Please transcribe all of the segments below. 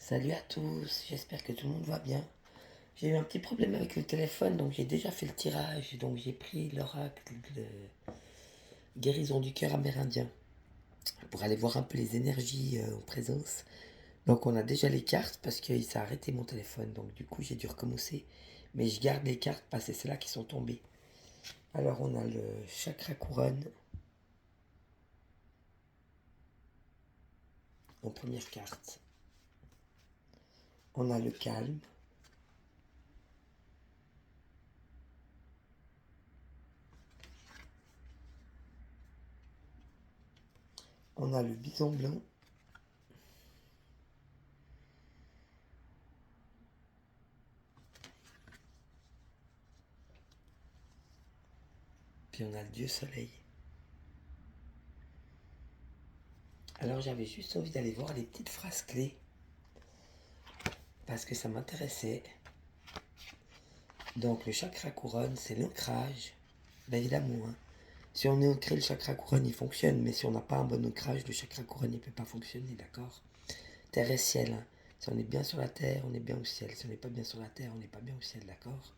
Salut à tous, j'espère que tout le monde va bien. J'ai eu un petit problème avec le téléphone, donc j'ai déjà fait le tirage. Donc j'ai pris l'oracle de guérison du cœur amérindien pour aller voir un peu les énergies en présence. Donc on a déjà les cartes parce qu'il s'est arrêté mon téléphone, donc du coup j'ai dû recommencer. Mais je garde les cartes parce que c'est là qui sont tombées. Alors on a le chakra couronne en première carte. On a le calme. On a le bison blanc. Puis on a le dieu soleil. Alors j'avais juste envie d'aller voir les petites phrases clés parce que ça m'intéressait. Donc le chakra couronne, c'est l'ancrage. Bien évidemment, hein. Si on est ancré, le chakra couronne, il fonctionne. Mais si on n'a pas un bon ancrage, le chakra couronne, il ne peut pas fonctionner, d'accord? Terre et ciel, hein. Si on est bien sur la terre, on est bien au ciel. Si on n'est pas bien sur la terre, on n'est pas bien au ciel, d'accord?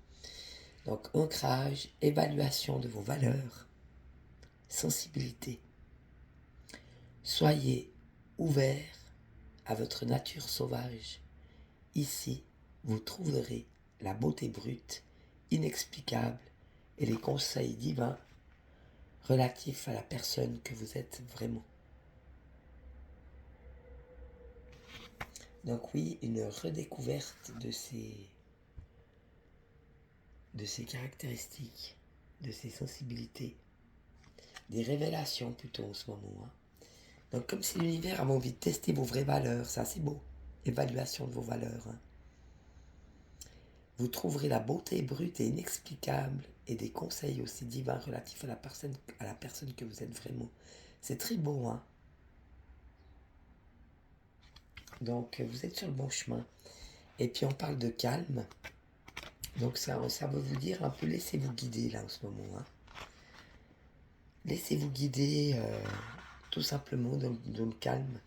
Donc ancrage, évaluation de vos valeurs, sensibilité. Soyez ouverts à votre nature sauvage. Ici, vous trouverez la beauté brute, inexplicable, et les conseils divins relatifs à la personne que vous êtes vraiment. Donc oui, une redécouverte de ces caractéristiques, de ces sensibilités, des révélations plutôt en ce moment, hein. Donc comme si l'univers avait envie de tester vos vraies valeurs, ça c'est beau. Évaluation de vos valeurs, hein. Vous trouverez la beauté brute et inexplicable et des conseils aussi divins relatifs à la personne que vous êtes vraiment. C'est très beau, hein. Donc vous êtes sur le bon chemin. Et puis on parle de calme. Donc ça veut vous dire un peu laissez-vous guider là en ce moment, hein. Laissez-vous guider tout simplement dans le calme.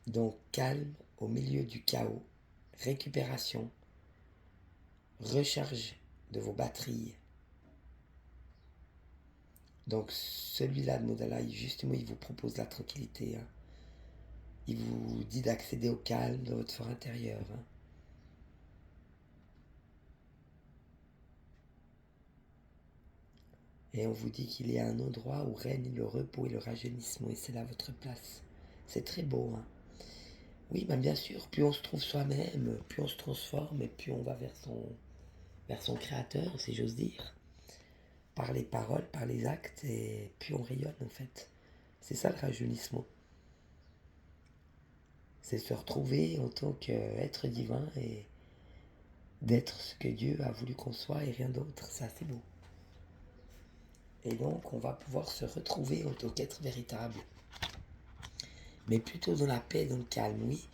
Donc calme au milieu du chaos, récupération, recharge de vos batteries. Donc celui-là, de modèle-là, justement, il vous propose la tranquillité, hein. Il vous dit d'accéder au calme de votre fort intérieur, hein. Et on vous dit qu'il y a un endroit où règne le repos et le rajeunissement, et c'est là votre place. C'est très beau, hein. Oui, ben bien sûr, plus on se trouve soi-même, plus on se transforme, et plus on va vers son créateur, si j'ose dire. Par les paroles, par les actes, et plus on rayonne, en fait. C'est ça le rajeunissement. C'est se retrouver en tant qu'être divin et d'être ce que Dieu a voulu qu'on soit et rien d'autre. Ça, c'est beau. Et donc, on va pouvoir se retrouver en tant qu'être véritable. Mais plutôt dans la paix, dans le calme, oui.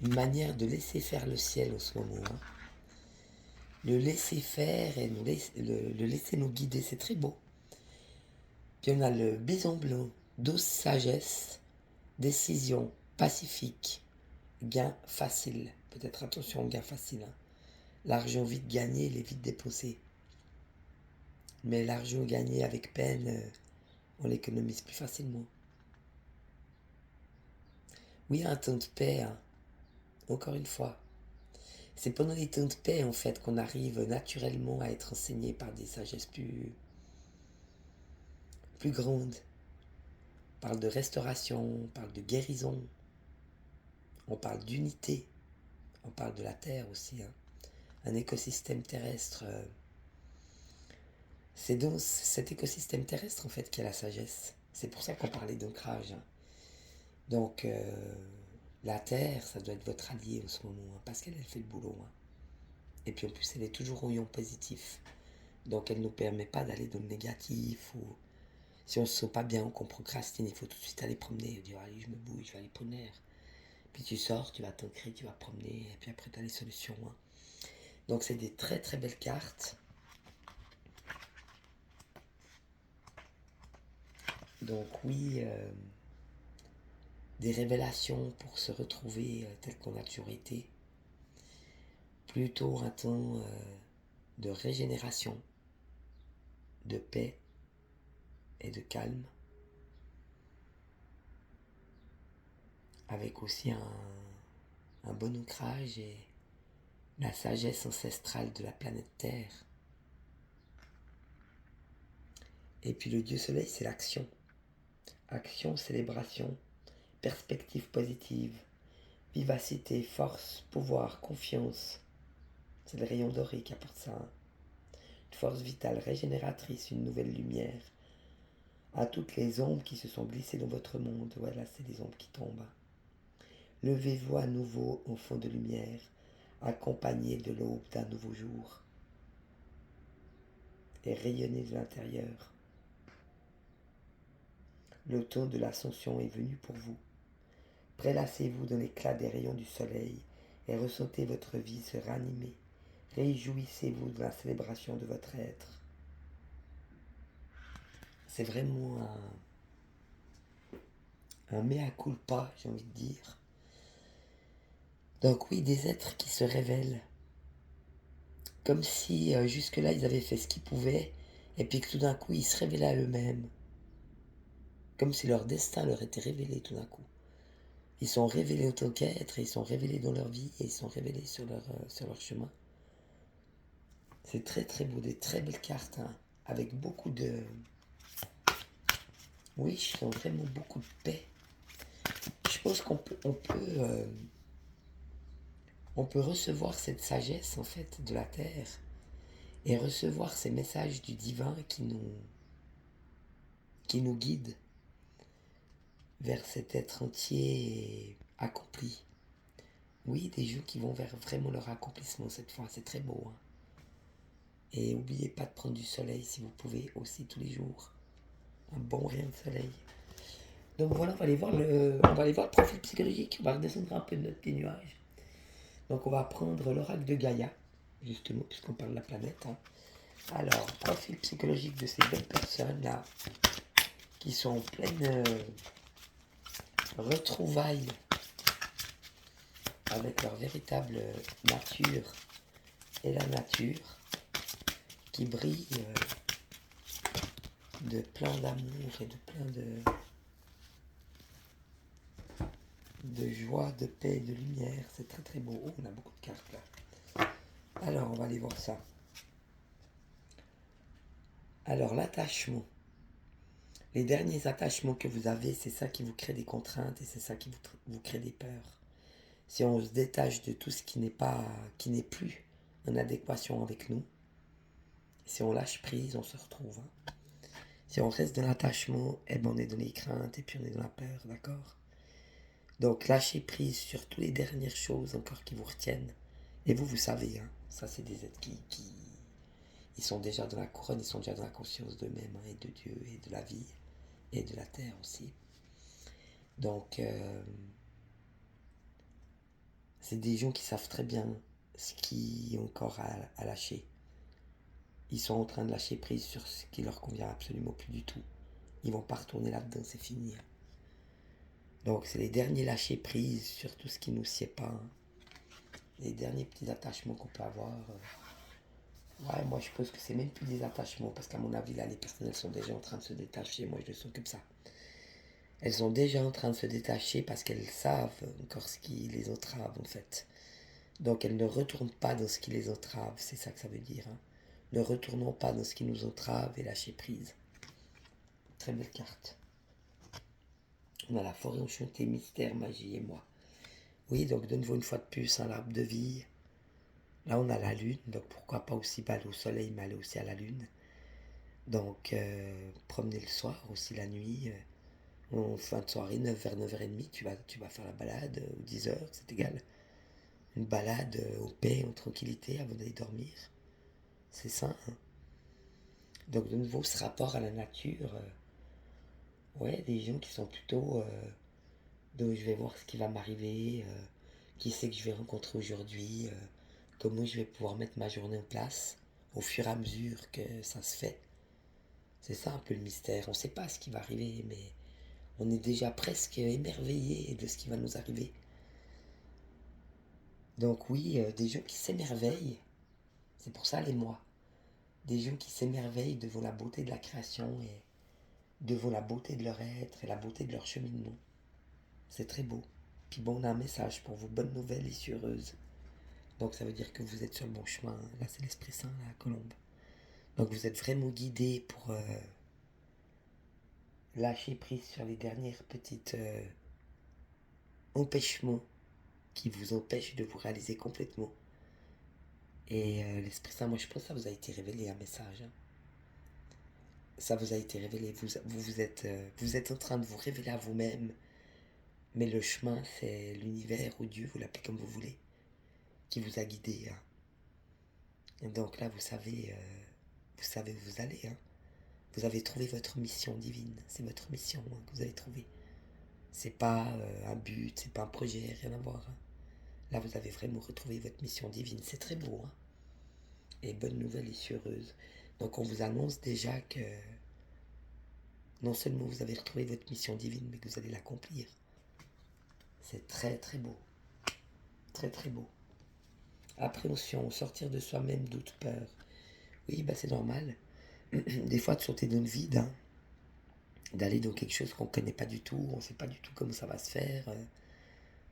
Une manière de laisser faire le ciel en ce moment, hein. Le laisser faire et le laisser nous guider, c'est très beau. Puis on a le bison blanc, douce sagesse, décision pacifique, gain facile. Peut-être attention au gain facile, hein. L'argent vite gagné, il est vite dépensé. Mais l'argent gagné avec peine, on l'économise plus facilement. Oui, un temps de paix, hein. Encore une fois. C'est pendant les temps de paix, en fait, qu'on arrive naturellement à être enseigné par des sagesses plus grandes. On parle de restauration, on parle de guérison, on parle d'unité, on parle de la terre aussi, hein. Un écosystème terrestre. C'est dans cet écosystème terrestre, en fait, qu'il y a la sagesse. C'est pour ça qu'on parlait d'ancrage, hein. Donc, la terre, ça doit être votre allié en ce moment, hein, parce qu'elle fait le boulot, hein. Et puis en plus, elle est toujours au ion positif. Donc elle ne nous permet pas d'aller dans le négatif ou si on se sent pas bien ou qu'on procrastine, il faut tout de suite aller promener, dire allez je me bouge, je vais aller prendre l'air. Puis tu sors, tu vas t'ancrer, tu vas promener, et puis après tu as les solutions, hein. Donc c'est des très très belles cartes. Donc oui, des révélations pour se retrouver tel qu'on a toujours été. Plutôt un temps de régénération, de paix et de calme. Avec aussi un bon ancrage et la sagesse ancestrale de la planète Terre. Et puis le Dieu Soleil, c'est l'action. Action, célébration, perspective positive, vivacité, force, pouvoir, confiance. C'est le rayon doré qui apporte ça. Une force vitale, régénératrice, une nouvelle lumière. À toutes les ombres qui se sont glissées dans votre monde. Voilà, c'est les ombres qui tombent. Levez-vous à nouveau au fond de lumière, accompagné de l'aube d'un nouveau jour. Et rayonnez de l'intérieur. Le temps de l'ascension est venu pour vous. Prélassez-vous dans l'éclat des rayons du soleil et ressentez votre vie se ranimer. Réjouissez-vous de la célébration de votre être. C'est vraiment un mea culpa, j'ai envie de dire. Donc oui, des êtres qui se révèlent. Comme si jusque-là, ils avaient fait ce qu'ils pouvaient, et puis que tout d'un coup, ils se révélaient à eux-mêmes. Comme si leur destin leur était révélé tout d'un coup. Ils sont révélés en tant qu'êtres, ils sont révélés dans leur vie, et ils sont révélés sur leur chemin. C'est très très beau, des très belles cartes, hein, avec beaucoup de... Oui, je sens vraiment beaucoup de paix. Je pense on peut recevoir cette sagesse, en fait, de la Terre, et recevoir ces messages du divin qui nous guident vers cet être entier et accompli. Oui, des gens qui vont vers vraiment leur accomplissement cette fois, c'est très beau. Hein. Et n'oubliez pas de prendre du soleil si vous pouvez aussi tous les jours. Un bon rayon de soleil. Donc voilà, on va aller voir le profil psychologique. On va redescendre un peu de notre petit nuage. Donc on va prendre l'oracle de Gaïa, justement, puisqu'on parle de la planète. Hein. Alors, profil psychologique de ces belles personnes-là, qui sont en pleine retrouvailles avec leur véritable nature et la nature, qui brille de plein d'amour et de plein de joie, de paix, de lumière. C'est très très beau. Oh, on a beaucoup de cartes là. Alors, on va aller voir ça. Alors, l'attachement. Les derniers attachements que vous avez, c'est ça qui vous crée des contraintes et c'est ça qui vous crée des peurs. Si on se détache de tout ce qui n'est plus en adéquation avec nous, si on lâche prise, on se retrouve. Hein. Si on reste dans l'attachement, eh ben on est dans les craintes et puis on est dans la peur, d'accord? Donc lâchez prise sur toutes les dernières choses encore qui vous retiennent. Et vous savez, hein, ça c'est des êtres qui ils sont déjà dans la couronne, ils sont déjà dans la conscience d'eux-mêmes, hein, et de Dieu, et de la vie, et de la terre aussi. Donc, c'est des gens qui savent très bien ce qui est encore à lâcher. Ils sont en train de lâcher prise sur ce qui leur convient absolument plus du tout. Ils vont pas retourner là-dedans, c'est fini. Donc, c'est les derniers lâcher prise sur tout ce qui nous sied pas. Hein. Les derniers petits attachements qu'on peut avoir. Ouais, moi je pense que c'est même plus des attachements, parce qu'à mon avis, là, les personnes, elles sont déjà en train de se détacher. Moi, je le sens comme ça. Elles sont déjà en train de se détacher parce qu'elles savent encore ce qui les entrave, en fait. Donc, elles ne retournent pas dans ce qui les entrave, c'est ça que ça veut dire. Hein. Ne retournons pas dans ce qui nous entrave et lâcher prise. Très belle carte. On a la forêt enchantée, mystère, magie et moi. Oui, donc de nouveau une fois de plus, un arbre de vie. Là, on a la lune, donc pourquoi pas aussi aller au soleil, mais aller aussi à la lune. Donc, promener le soir, aussi la nuit. En fin de soirée, vers 9h30, tu vas faire la balade, ou 10h, c'est égal. Une balade en paix, en tranquillité, avant d'aller dormir. C'est ça, hein. Donc, de nouveau, ce rapport à la nature. Ouais, des gens qui sont plutôt... donc, je vais voir ce qui va m'arriver, qui c'est que je vais rencontrer aujourd'hui, comment je vais pouvoir mettre ma journée en place au fur et à mesure que ça se fait. C'est ça un peu le mystère. On ne sait pas ce qui va arriver, mais On est déjà presque émerveillé de ce qui va nous arriver. Donc oui, des gens qui s'émerveillent, c'est pour ça les mois. Des gens qui s'émerveillent devant la beauté de la création et devant la beauté de leur être et la beauté de leur cheminement. C'est très beau. Puis bon, on a un message pour vous, bonne nouvelle, issue heureuse. Donc ça veut dire que vous êtes sur le bon chemin. Là, c'est l'Esprit Saint, la colombe. Donc vous êtes vraiment guidé pour lâcher prise sur les dernières petites empêchements qui vous empêchent de vous réaliser complètement. Et l'Esprit Saint, moi je pense que ça vous a été révélé un message. Hein. Ça vous a été révélé. Vous êtes en train de vous révéler à vous-même. Mais le chemin, c'est l'univers ou Dieu, vous l'appelez comme vous voulez, qui vous a guidé. Hein. Et donc là, vous savez où vous allez. Hein. Vous avez trouvé votre mission divine. C'est votre mission hein, que vous avez trouvée. C'est pas un but, c'est pas un projet, rien à voir. Hein. Là, vous avez vraiment retrouvé votre mission divine. C'est très beau. Hein. Et bonne nouvelle et heureuse. Donc, on vous annonce déjà que non seulement vous avez retrouvé votre mission divine, mais que vous allez l'accomplir. C'est très très beau. Très très beau. Appréhension, sortir de soi-même, doute, peur. Oui, bah c'est normal. Des fois, de sauter dans le vide, hein. D'aller dans quelque chose qu'on ne connaît pas du tout, on ne sait pas du tout comment ça va se faire,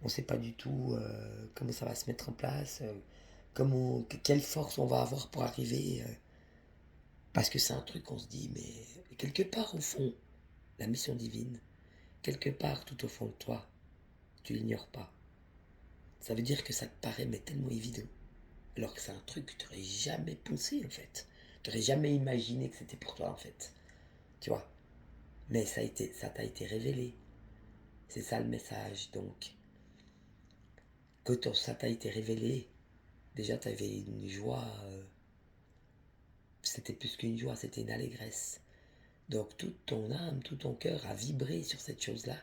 on ne sait pas du tout comment ça va se mettre en place, quelle force on va avoir pour arriver. Parce que c'est un truc qu'on se dit, mais quelque part au fond, la mission divine, quelque part tout au fond de toi, tu l'ignores pas. Ça veut dire que ça te paraît mais tellement évident. Alors que c'est un truc que tu n'aurais jamais pensé en fait. Tu n'aurais jamais imaginé que c'était pour toi en fait. Tu vois. Mais ça t'a été révélé. C'est ça le message. Donc, quand ça t'a été révélé, déjà tu avais une joie. C'était plus qu'une joie, c'était une allégresse. Donc toute ton âme, tout ton cœur a vibré sur cette chose-là.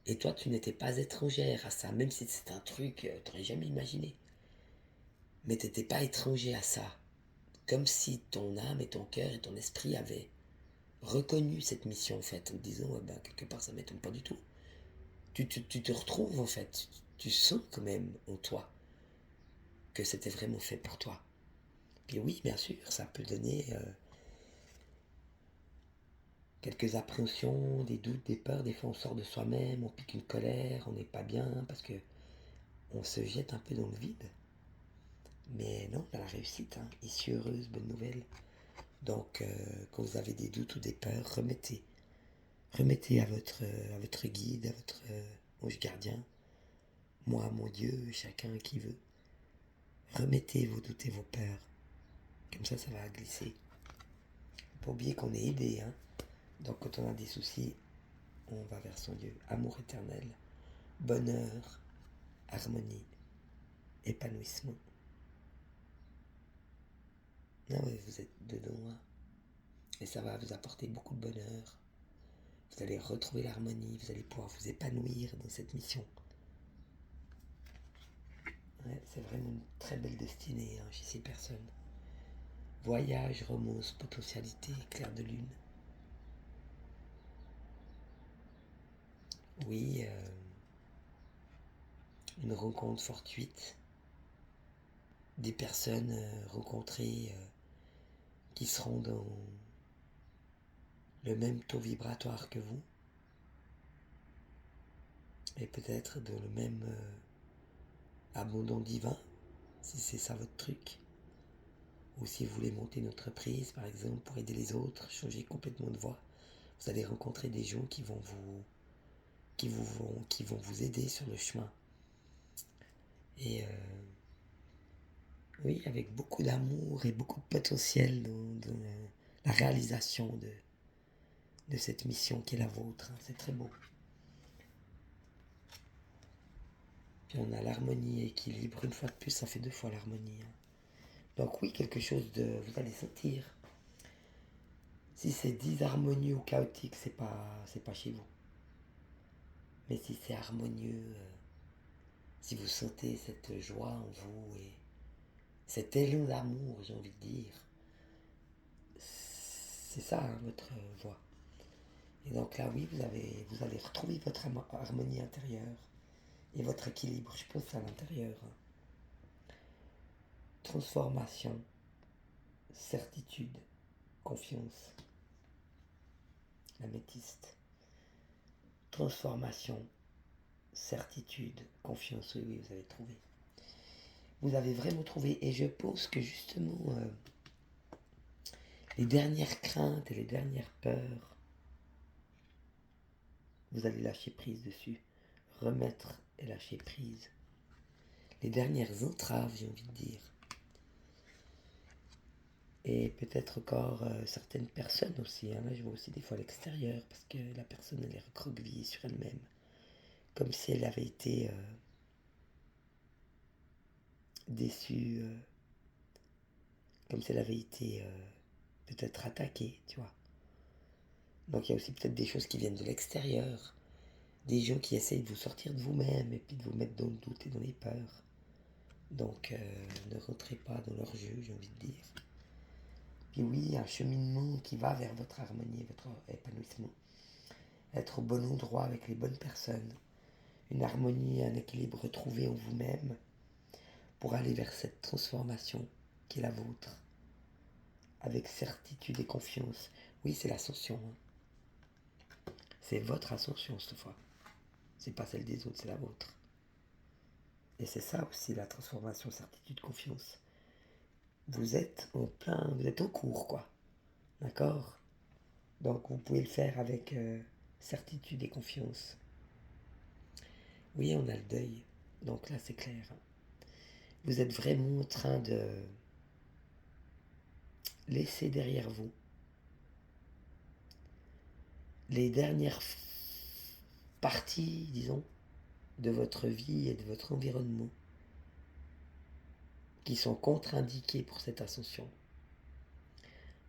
Et toi, tu n'étais pas étrangère à ça, même si c'est un truc que tu n'aurais jamais imaginé. Mais tu n'étais pas étranger à ça. Comme si ton âme et ton cœur et ton esprit avaient reconnu cette mission en fait, en disant quelque part ça m'étonne pas du tout. Tu te retrouves en fait, tu sens quand même en toi que c'était vraiment fait pour toi. Puis oui, bien sûr, ça peut donner quelques appréhensions, des doutes, des peurs. Des fois on sort de soi-même, on pique une colère, on n'est pas bien parce que on se jette un peu dans le vide. Mais non, dans la réussite, hein, issue heureuse, bonne nouvelle. Donc quand vous avez des doutes ou des peurs, remettez à votre guide, à votre ange gardien, moi, mon Dieu, chacun qui veut. Remettez vos doutes et vos peurs. Comme ça va glisser. Faut pas oublier qu'on est aidé. Hein. Donc quand on a des soucis, on va vers son Dieu. Amour éternel, bonheur, harmonie, épanouissement. Ah ouais, vous êtes dedans. Hein. Et ça va vous apporter beaucoup de bonheur. Vous allez retrouver l'harmonie, vous allez pouvoir vous épanouir dans cette mission. Ouais, c'est vraiment une très belle destinée hein, chez ces personnes. Voyage, romance, potentialité, clair de lune. Oui, une rencontre fortuite. Des personnes rencontrées qui seront dans le même taux vibratoire que vous. Et peut-être dans le même abondant divin, si c'est ça votre truc. Ou si vous voulez monter une entreprise, par exemple, pour aider les autres, changer complètement de voie. Vous allez rencontrer des gens qui vont vous aider sur le chemin. Et oui, avec beaucoup d'amour et beaucoup de potentiel dans la réalisation de cette mission qui est la vôtre. Hein. C'est très beau. Puis on a l'harmonie et l'équilibre. Une fois de plus, ça fait 2 fois l'harmonie. Hein. Donc oui, quelque chose de... Vous allez sentir. Si c'est disharmonieux ou chaotique, c'est pas chez vous. Mais si c'est harmonieux, si vous sentez cette joie en vous et cet élan d'amour, j'ai envie de dire, c'est ça hein, votre voie. Et donc là, oui, vous allez retrouver votre harmonie intérieure et votre équilibre. Je pense à l'intérieur. Transformation, certitude, confiance. L'améthyste. Transformation, certitude, confiance. Oui, oui, vous avez trouvé. Vous avez vraiment trouvé. Et je pense que justement, les dernières craintes et les dernières peurs, vous allez lâcher prise dessus. Remettre et lâcher prise. Les dernières entraves, j'ai envie de dire. Et peut-être encore certaines personnes aussi. Hein. Là, je vois aussi des fois à l'extérieur, parce que la personne, elle est recroquevillée sur elle-même. Comme si elle avait été déçue, comme si elle avait été peut-être attaquée, tu vois. Donc il y a aussi peut-être des choses qui viennent de l'extérieur. Des gens qui essayent de vous sortir de vous-même et puis de vous mettre dans le doute et dans les peurs. Donc ne rentrez pas dans leur jeu, j'ai envie de dire. Puis oui, un cheminement qui va vers votre harmonie et votre épanouissement. Être au bon endroit avec les bonnes personnes. Une harmonie, un équilibre retrouvé en vous-même pour aller vers cette transformation qui est la vôtre. Avec certitude et confiance. Oui, c'est l'ascension. Hein. C'est votre ascension cette fois. C'est pas celle des autres, c'est la vôtre. Et c'est ça aussi la transformation, certitude, confiance. Vous êtes en cours, quoi. D'accord? Donc vous pouvez le faire avec certitude et confiance. Oui, on a le deuil. Donc là, c'est clair. Vous êtes vraiment en train de laisser derrière vous les dernières parties, disons, de votre vie et de votre environnement qui sont contre-indiqués pour cette ascension.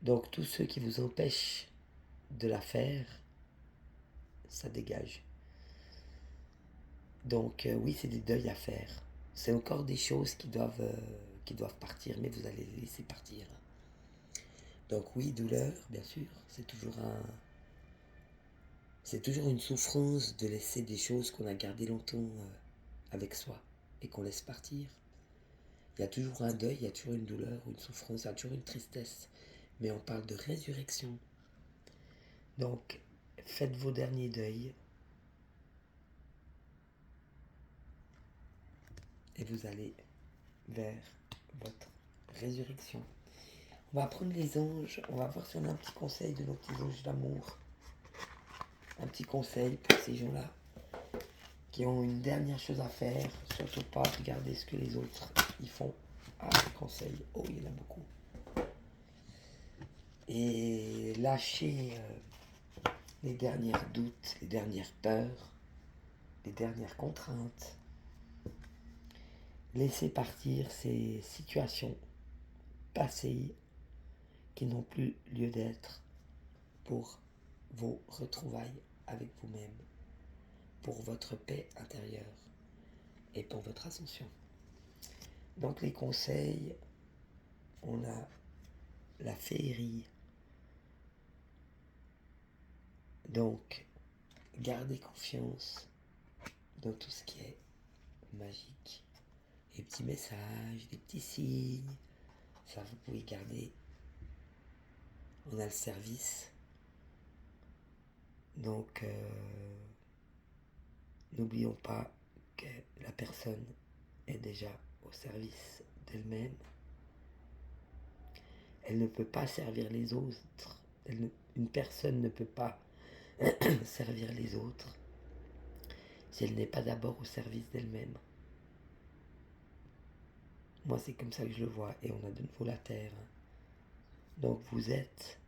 Donc tous ceux qui vous empêchent de la faire, ça dégage. Donc oui, c'est des deuils à faire. C'est encore des choses qui doivent partir, mais vous allez les laisser partir. Donc oui, douleur, bien sûr, c'est toujours une souffrance de laisser des choses qu'on a gardées longtemps avec soi et qu'on laisse partir. Il y a toujours un deuil, il y a toujours une douleur, une souffrance, il y a toujours une tristesse. Mais on parle de résurrection. Donc, faites vos derniers deuils et vous allez vers votre résurrection. On va prendre les anges, on va voir si on a un petit conseil de nos petits anges d'amour. Un petit conseil pour ces gens-là qui ont une dernière chose à faire. Surtout pas regarder ce que les autres y font. Ah, les conseils, oh, il y en a beaucoup. Et lâcher les derniers doutes, les dernières peurs, les dernières contraintes. Laisser partir ces situations passées qui n'ont plus lieu d'être pour vos retrouvailles avec vous-même, pour votre paix intérieure et pour votre ascension. Donc les conseils, on a la féerie. Donc gardez confiance dans tout ce qui est magique. Les petits messages, les petits signes, ça vous pouvez garder. On a le service. Donc n'oublions pas que la personne est déjà au service d'elle-même. Elle ne peut pas servir les autres. Une personne ne peut pas servir les autres si elle n'est pas d'abord au service d'elle-même. Moi, c'est comme ça que je le vois. Et on a de nouveau la terre. Donc, vous êtes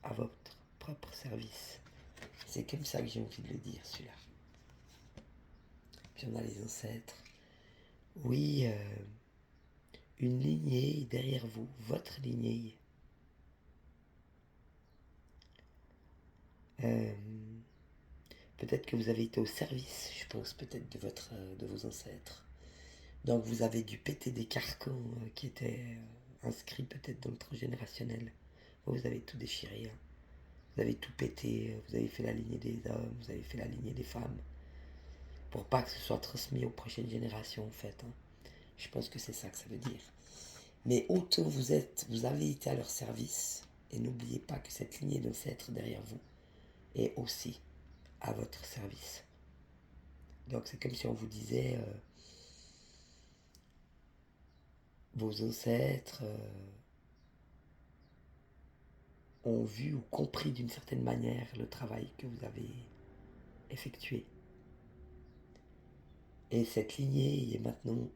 à votre propre service. C'est comme ça que j'ai envie de le dire, celui-là. Puis on a les ancêtres. Oui, une lignée derrière vous, votre lignée. Peut-être que vous avez été au service, je pense, peut-être de vos ancêtres. Donc vous avez dû péter des carcans qui étaient inscrits peut-être dans le transgénérationnel. Vous avez tout déchiré. Hein. Vous avez tout pété, vous avez fait la lignée des hommes, vous avez fait la lignée des femmes, pour pas que ce soit transmis aux prochaines générations en fait. Hein. Je pense que c'est ça que ça veut dire. Mais autant vous avez été à leur service, et n'oubliez pas que cette lignée d'ancêtres derrière vous est aussi à votre service. Donc c'est comme si on vous disait, vos ancêtres ont vu ou compris d'une certaine manière le travail que vous avez effectué. Et cette lignée est maintenant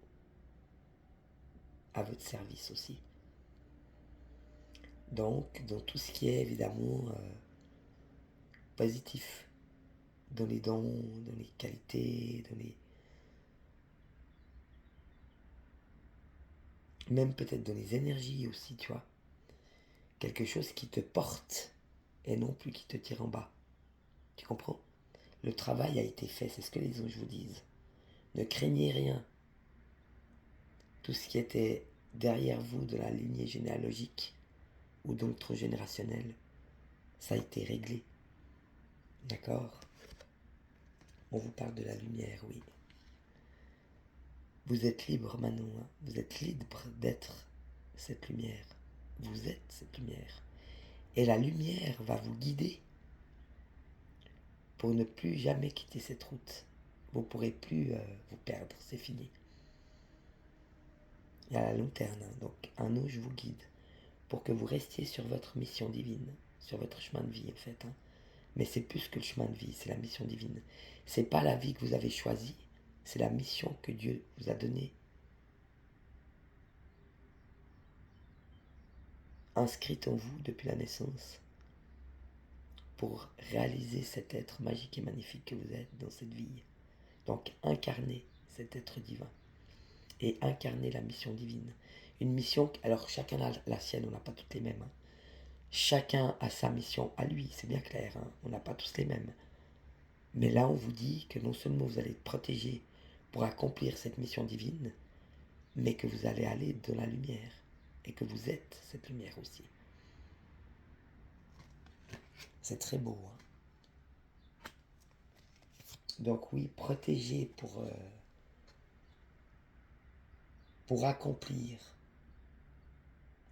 à votre service aussi. Donc, dans tout ce qui est évidemment positif, dans les dons, dans les qualités, dans les... même peut-être dans les énergies aussi, tu vois. Quelque chose qui te porte et non plus qui te tire en bas. Tu comprends? Le travail a été fait, c'est ce que les anges vous disent. Ne craignez rien. Tout ce qui était derrière vous de la lignée généalogique ou d'autres générationnels, ça a été réglé. D'accord? On vous parle de la lumière, oui. Vous êtes libre maintenant, hein. Vous êtes libre d'être cette lumière. Vous êtes cette lumière. Et la lumière va vous guider pour ne plus jamais quitter cette route. Vous ne pourrez plus vous perdre, c'est fini. Il y a la lanterne, hein. Donc un ange vous guide pour que vous restiez sur votre mission divine, sur votre chemin de vie en fait. Hein. Mais c'est plus que le chemin de vie, c'est la mission divine. C'est pas la vie que vous avez choisie, c'est la mission que Dieu vous a donnée. Inscrite en vous depuis la naissance pour réaliser cet être magique et magnifique que vous êtes dans cette vie. Donc incarner cet être divin et incarner la mission divine. Une mission, alors chacun a la sienne, on n'a pas toutes les mêmes. Hein. Chacun a sa mission à lui, c'est bien clair, hein. On n'a pas tous les mêmes. Mais là, on vous dit que non seulement vous allez être protégé pour accomplir cette mission divine, mais que vous allez aller dans la lumière et que vous êtes cette lumière aussi. C'est très beau. Hein. Donc oui, protégé pour accomplir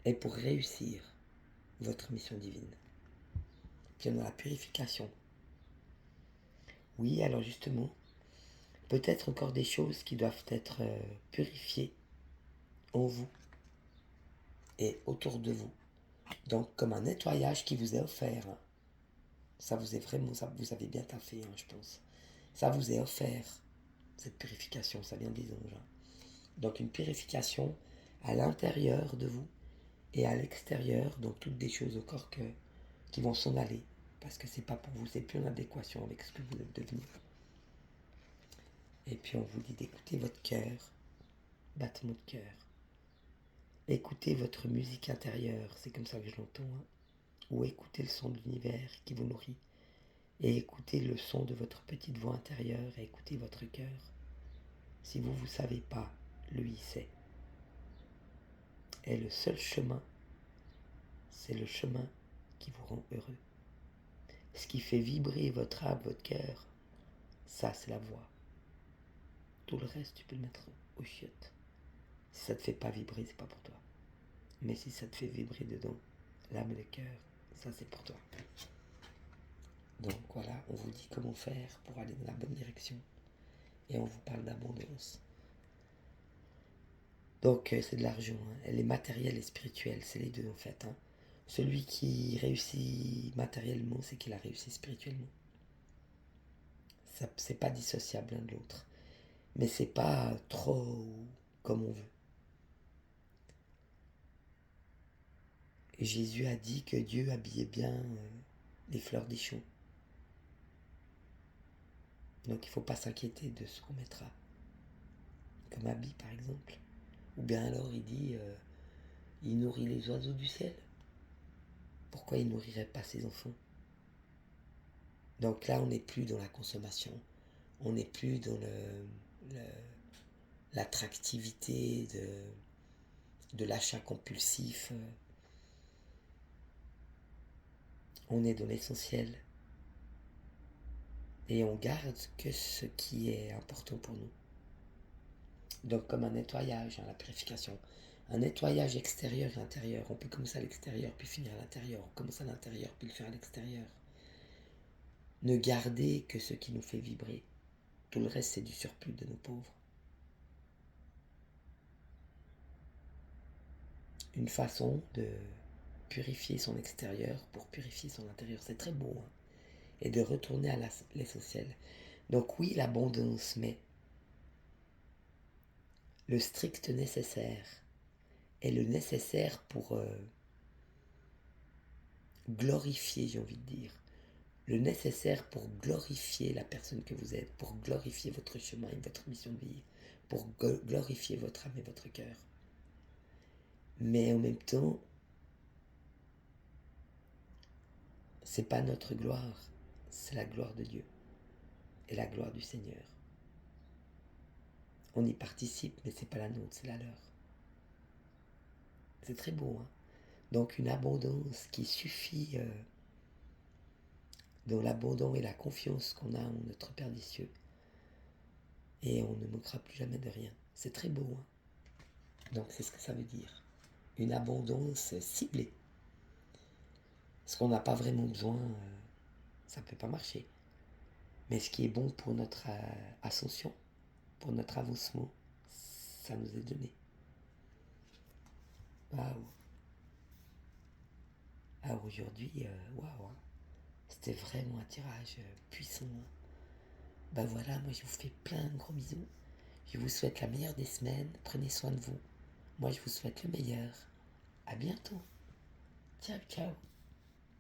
et pour réussir votre mission divine. Puis on a la purification. Oui, alors justement, peut-être encore des choses qui doivent être purifiées en vous et autour de vous. Donc comme un nettoyage qui vous est offert. Hein. Ça vous est vraiment, ça, vous avez bien taffé, hein, je pense. Ça vous est offert, cette purification, ça vient des anges. Hein. Donc une purification à l'intérieur de vous et à l'extérieur, donc toutes des choses au corps qui vont s'en aller. Parce que c'est pas pour vous, c'est plus en adéquation avec ce que vous êtes devenu. Et puis on vous dit d'écouter votre cœur, battement de cœur. Écoutez votre musique intérieure, c'est comme ça que je l'entends. Hein. Ou écoutez le son de l'univers qui vous nourrit. Et écoutez le son de votre petite voix intérieure et écoutez votre cœur. Si vous ne savez pas, lui sait. Et le seul chemin, c'est le chemin qui vous rend heureux. Ce qui fait vibrer votre âme, votre cœur, ça c'est la voix. Tout le reste, tu peux le mettre aux chiottes. Si ça ne te fait pas vibrer, c'est pas pour toi. Mais si ça te fait vibrer dedans, l'âme et le cœur, ça c'est pour toi. Donc voilà, on vous dit comment faire pour aller dans la bonne direction. Et on vous parle d'abondance. Donc c'est de l'argent, hein. Elle est matérielle et spirituelle, c'est les deux en fait. Hein. Celui qui réussit matériellement, c'est qu'il a réussi spirituellement. Ça, c'est pas dissociable l'un de l'autre. Mais c'est pas trop comme on veut. Et Jésus a dit que Dieu habillait bien les fleurs des champs. Donc il ne faut pas s'inquiéter de ce qu'on mettra. Comme habit par exemple. Ou bien alors il dit, il nourrit les oiseaux du ciel. Pourquoi il nourrirait pas ses enfants? Donc là on n'est plus dans la consommation. On n'est plus dans l'attractivité de l'achat compulsif. On est dans l'essentiel. Et on garde que ce qui est important pour nous. Donc comme un nettoyage, la purification. Un nettoyage extérieur et intérieur. On peut commencer à l'extérieur, puis finir à l'intérieur. On commence à l'intérieur, puis le faire à l'extérieur. Ne garder que ce qui nous fait vibrer. Tout le reste, c'est du surplus de nos pauvres. Une façon de purifier son extérieur pour purifier son intérieur. C'est très beau. Hein? Et de retourner à l'essentiel. Donc oui, l'abondance, mais le strict nécessaire est le nécessaire pour glorifier, j'ai envie de dire. Le nécessaire pour glorifier la personne que vous êtes, pour glorifier votre chemin et votre mission de vie, pour glorifier votre âme et votre cœur. Mais en même temps, c'est pas notre gloire, c'est la gloire de Dieu et la gloire du Seigneur. On y participe, mais c'est pas la nôtre, c'est la leur. C'est très beau, hein? Donc une abondance qui suffit dans l'abondance et la confiance qu'on a en notre Père des cieux. Et on ne manquera plus jamais de rien. C'est très beau, hein? Donc c'est ce que ça veut dire. Une abondance ciblée. Ce qu'on n'a pas vraiment besoin, ça ne peut pas marcher. Mais ce qui est bon pour notre ascension, pour notre avancement, ça nous est donné. Waouh! Alors aujourd'hui, waouh! C'était vraiment un tirage puissant. Ben voilà, moi je vous fais plein de gros bisous. Je vous souhaite la meilleure des semaines. Prenez soin de vous. Moi je vous souhaite le meilleur. À bientôt. Ciao, ciao.